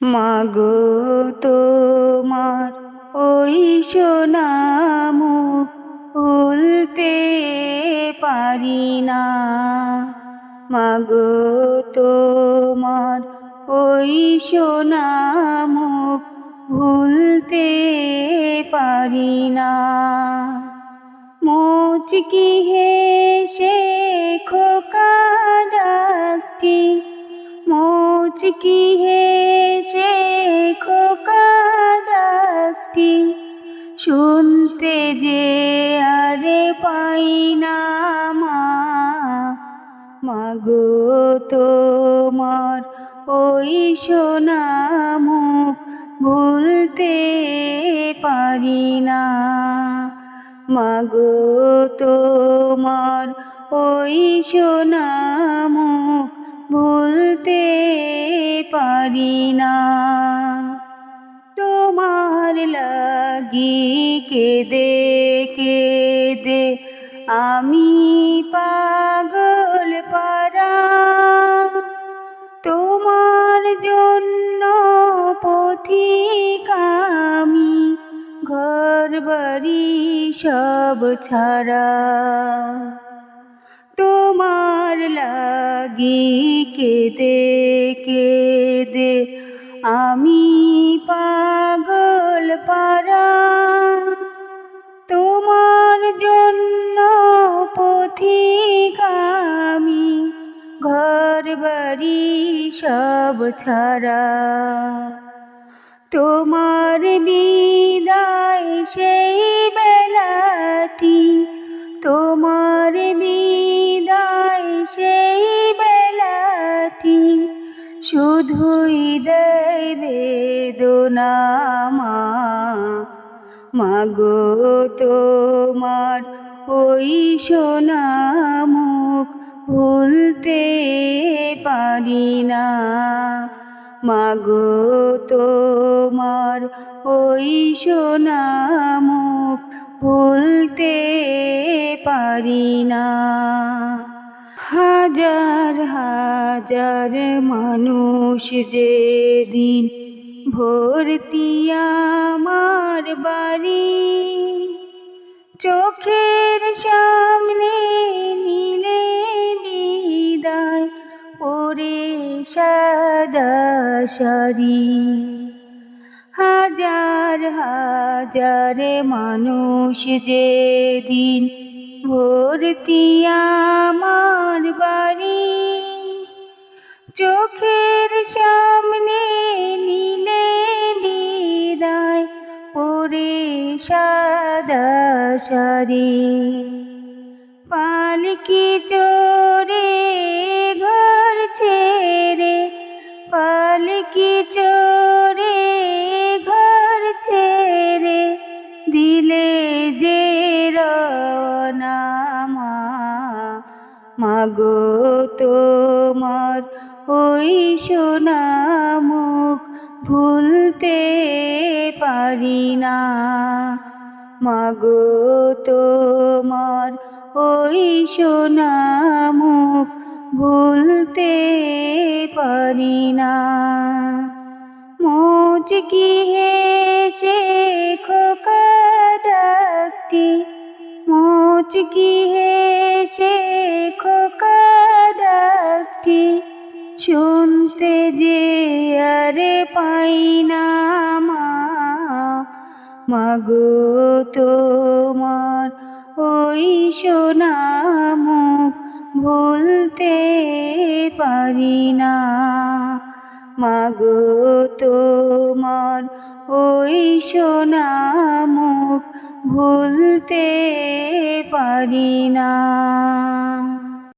মাগো তোমার ওই সোনা মুখ ভুলতে পারি না। মাগো তোমার ওই সোনা মুখ ভুলতে পারি না। মুচকি হেসে খোকা ডাকটি, মুচকি হেসে খোকা ডাকটি শুনতে যে আরে পাই না। মাগো তোমার ওই সোনা মুখ ভুলতে পারি না। মাগো তোমার ওই সোনা মুখ ভুলতে পারি না। তোমার লাগি কেঁদে কেঁদে আমি পাগল পারা, তোমার জন্য পথিক আমি ঘর বাড়ি সব ছাড়া। তোমার লাগি কেঁদে কেঁদে আমি পাগল পারা, তোমার জন্য পথিক আমি ঘর বাড়ি সব ছাড়া। তোমার বিদায় সেই বেলাটি, তোমার বিদায় সেই বেলাটি শুধুই দেয় বেদনা। মাগো তোমার ওই সোনা মুখ ভুলতে পারি না। মাগো তোমার ওই সোনা মুখ ভুলতে পারি না। হাজার হাজার মানুষ যেদিন ভর্তি আমার বাড়ি, চোখের সামনে নিলে বিদায় পরে সাদা শাড়ি। হাজার হাজার মানুষ যেদিন ভর্তি আমার বাড়ি, চোখের সামনে নিলে বিদায় পরে সাদা শাড়ি। পালকি চড়ে ঘর ছেড়ে, পালকি চড়ে ঘর ছেড়ে দিলে যে রওনা। মাগো তোমার ওই সোনা মুখ ভুলতে পারি না। মাগো তোমার ওই সোনা মুখ ভুলতে পারি না। মুচকি হেসে খোকা ডাকটি, মুচকি হেসে খোকা ডাকটি শুনতে যে আরে পাই না। মাগো তোমার ওই সোনা মুখ ভুলতে পারি না। মাগো তোমার ওই সোনা মুখ ভুলতে পারি না।